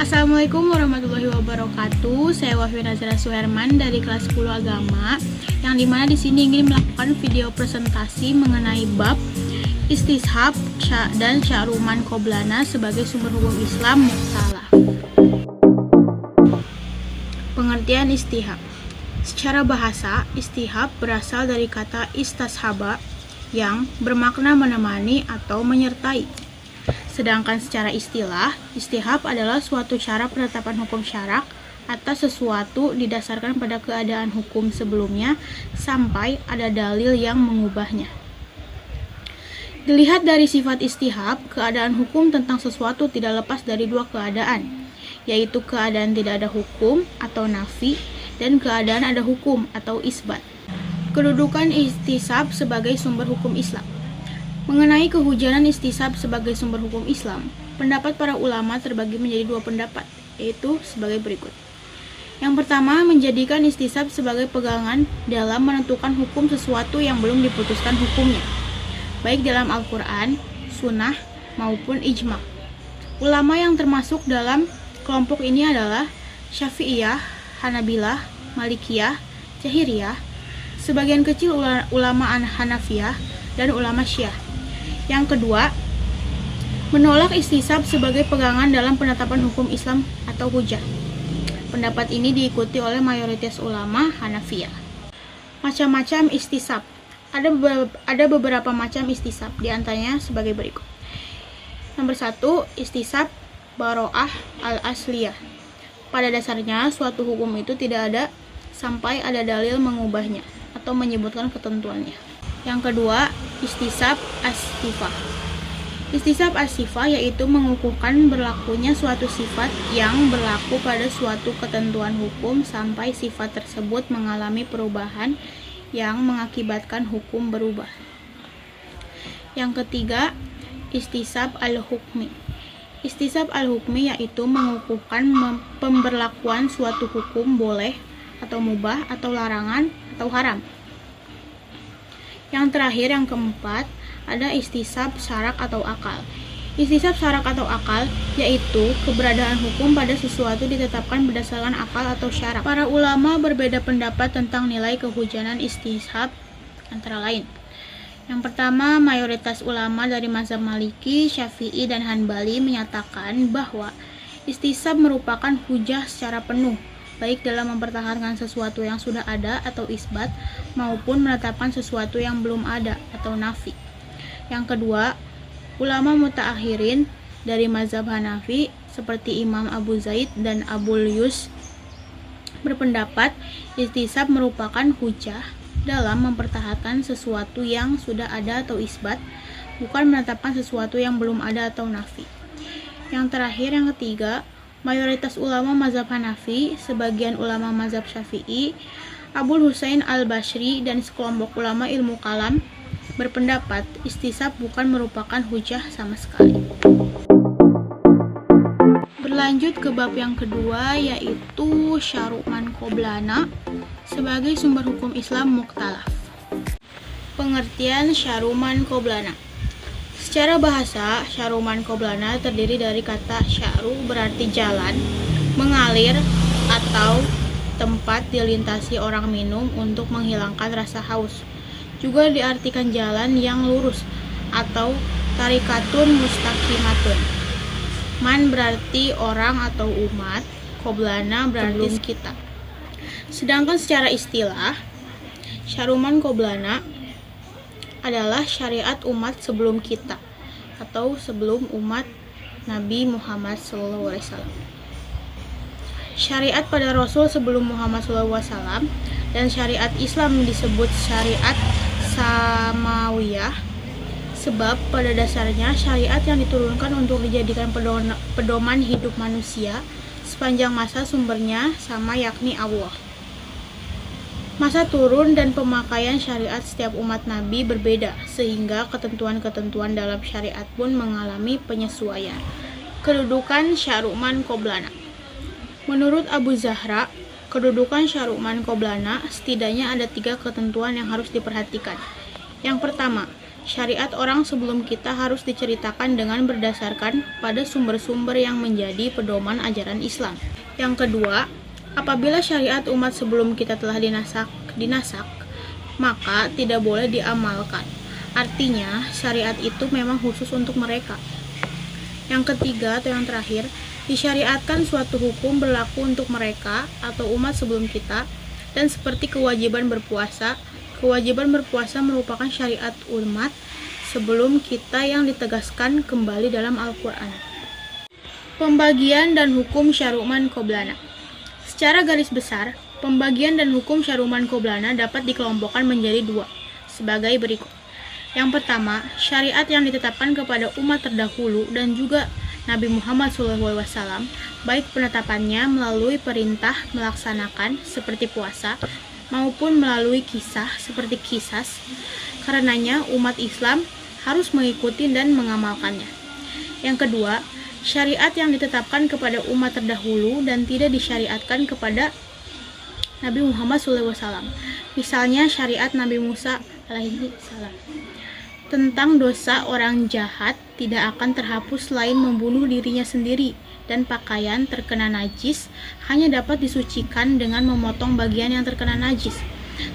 Assalamualaikum warahmatullahi wabarakatuh. Saya Wahyu Nazara Suherman dari kelas 10 Agama, yang dimana di sini ingin melakukan video presentasi mengenai bab istishab dan sya'ruman qoblana sebagai sumber hukum Islam mukhtalaf. Pengertian istihab. Secara bahasa, istihab berasal dari kata istashaba yang bermakna menemani atau menyertai. Sedangkan secara istilah, istihab adalah suatu cara penetapan hukum syarak atas sesuatu didasarkan pada keadaan hukum sebelumnya sampai ada dalil yang mengubahnya. Dilihat dari sifat istihab, keadaan hukum tentang sesuatu tidak lepas dari dua keadaan, yaitu keadaan tidak ada hukum atau nafi dan keadaan ada hukum atau isbat. Kedudukan istishab sebagai sumber hukum Islam. Mengenai kehujanan istishab sebagai sumber hukum Islam, pendapat para ulama terbagi menjadi dua pendapat, yaitu sebagai berikut. Yang pertama, menjadikan istishab sebagai pegangan dalam menentukan hukum sesuatu yang belum diputuskan hukumnya, baik dalam Al-Quran, Sunnah, maupun Ijma'. Ulama yang termasuk dalam kelompok ini adalah Syafi'iyah, Hanabilah, Malikiyah, Zahiriyah, sebagian kecil ulama Hanafiyah, dan ulama Syiah. Yang kedua, menolak istishab sebagai pegangan dalam penetapan hukum Islam atau hujah. Pendapat ini diikuti oleh mayoritas ulama Hanafiyah. Macam-macam istishab. Ada beberapa macam istishab, diantaranya sebagai berikut. Nomor 1, istishab baro'ah al-asliyah. Pada dasarnya, suatu hukum itu tidak ada sampai ada dalil mengubahnya atau menyebutkan ketentuannya. Yang kedua, istishab as-sifah. Istishab as-sifah yaitu mengukuhkan berlakunya suatu sifat yang berlaku pada suatu ketentuan hukum sampai sifat tersebut mengalami perubahan yang mengakibatkan hukum berubah. Yang ketiga, istishab al-hukmi. Istishab al-hukmi yaitu mengukuhkan pemberlakuan suatu hukum boleh atau mubah atau larangan atau haram. Yang terakhir, yang keempat, ada istishab syarak atau akal. Istishab syarak atau akal yaitu keberadaan hukum pada sesuatu ditetapkan berdasarkan akal atau syarak. Para ulama berbeda pendapat tentang nilai kehujanan istishab antara lain. Yang pertama, mayoritas ulama dari mazhab Maliki, Syafi'i, dan Hanbali menyatakan bahwa istishab merupakan hujah secara penuh, baik dalam mempertahankan sesuatu yang sudah ada atau isbat, maupun menetapkan sesuatu yang belum ada atau nafi. Yang kedua, ulama mutaakhirin dari mazhab Hanafi seperti Imam Abu Zaid dan Abul Yus berpendapat istishab merupakan hujah dalam mempertahankan sesuatu yang sudah ada atau isbat, bukan menetapkan sesuatu yang belum ada atau nafi. Yang terakhir, yang ketiga, mayoritas ulama mazhab Hanafi, sebagian ulama mazhab Syafi'i, Abul Husain al-Bashri, dan sekelompok ulama ilmu kalam berpendapat istishab bukan merupakan hujah sama sekali. Berlanjut ke bab yang kedua, yaitu sya'ruman qoblana sebagai sumber hukum Islam mukhtalaf. Pengertian sya'ruman qoblana. Secara bahasa, sya'ruman qoblana terdiri dari kata sya'ru berarti jalan, mengalir, atau tempat dilintasi orang minum untuk menghilangkan rasa haus. Juga diartikan jalan yang lurus atau tarikatun mustaqimatun. Man berarti orang atau umat, qoblana berarti sekitar. Sedangkan secara istilah, sya'ruman qoblana adalah syariat umat sebelum kita atau sebelum umat Nabi Muhammad SAW. Syariat pada Rasul sebelum Muhammad SAW dan syariat Islam disebut syariat samawiyah sebab pada dasarnya syariat yang diturunkan untuk dijadikan pedoman hidup manusia sepanjang masa sumbernya sama, yakni Allah. Masa turun dan pemakaian syariat setiap umat Nabi berbeda, sehingga ketentuan-ketentuan dalam syariat pun mengalami penyesuaian. Kedudukan sya'ruman qoblana. Menurut Abu Zahra, kedudukan sya'ruman qoblana setidaknya ada 3 ketentuan yang harus diperhatikan. Yang pertama, syariat orang sebelum kita harus diceritakan dengan berdasarkan pada sumber-sumber yang menjadi pedoman ajaran Islam. Yang kedua, apabila syariat umat sebelum kita telah dinasak, maka tidak boleh diamalkan. Artinya, syariat itu memang khusus untuk mereka. Yang ketiga atau yang terakhir, disyariatkan suatu hukum berlaku untuk mereka atau umat sebelum kita, dan seperti kewajiban berpuasa merupakan syariat umat sebelum kita yang ditegaskan kembali dalam Al-Quran. Pembagian dan hukum Syar'uman Qoblana. Secara garis besar, pembagian dan hukum Syar'uman Qoblana dapat dikelompokkan menjadi dua, sebagai berikut. Yang pertama, syariat yang ditetapkan kepada umat terdahulu dan juga Nabi Muhammad SAW, baik penetapannya melalui perintah melaksanakan seperti puasa, maupun melalui kisah seperti qisas. Karenanya, umat Islam harus mengikuti dan mengamalkannya. Yang kedua, syariat yang ditetapkan kepada umat terdahulu dan tidak disyariatkan kepada Nabi Muhammad SAW. Misalnya syariat Nabi Musa alaihi salam tentang dosa orang jahat tidak akan terhapus selain membunuh dirinya sendiri, dan pakaian terkena najis hanya dapat disucikan dengan memotong bagian yang terkena najis.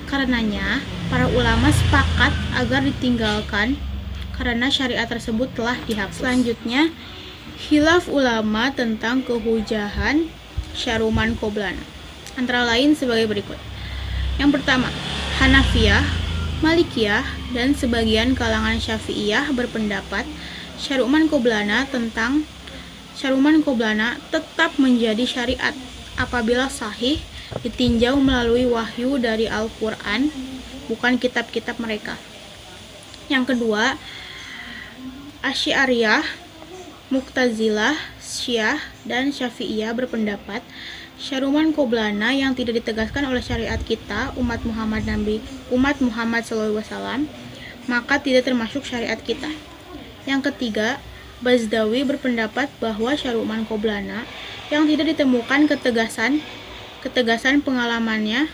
Karenanya, para ulama sepakat agar ditinggalkan karena syariat tersebut telah dihapus. Selanjutnya, khilaf ulama tentang kehujahan Syar'uman Qoblana, antara lain sebagai berikut. Yang pertama, Hanafiyah, Malikiyah, dan sebagian kalangan Syafi'iyah berpendapat Syar'uman Qoblana tetap menjadi syariat apabila sahih, ditinjau melalui wahyu dari Al-Quran, bukan kitab-kitab mereka. Yang kedua, Asy'ariyah, Mu'tazilah, Syiah, dan Syafi'iyah berpendapat Syar'uman Qoblana yang tidak ditegaskan oleh syariat kita, umat Muhammad SAW, maka tidak termasuk syariat kita. Yang ketiga, Bazdawi berpendapat bahwa Syar'uman Qoblana yang tidak ditemukan ketegasan pengamalannya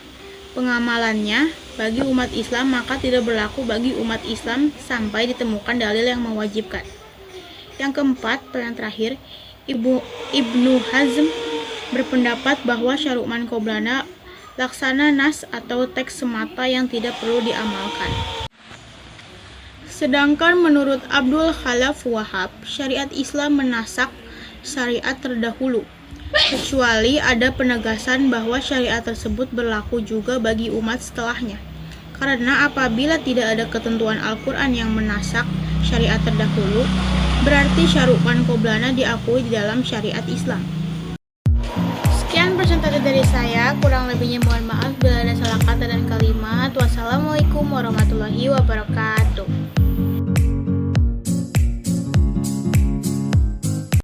bagi umat Islam, maka tidak berlaku bagi umat Islam sampai ditemukan dalil yang mewajibkan. Yang keempat atau yang terakhir, Ibnu Hazm berpendapat bahwa Syar'uman Qoblana laksana nas atau teks semata yang tidak perlu diamalkan. Sedangkan menurut Abdul Khalaf Wahab, syariat Islam menasak syariat terdahulu, kecuali ada penegasan bahwa syariat tersebut berlaku juga bagi umat setelahnya. Karena apabila tidak ada ketentuan Al-Quran yang menasak syariat terdahulu, berarti Syar'uman Qoblana diakui di dalam syariat Islam. Sekian presentasi dari saya, kurang lebihnya mohon maaf bila ada salah kata dan kalimat. Wassalamualaikum warahmatullahi wabarakatuh.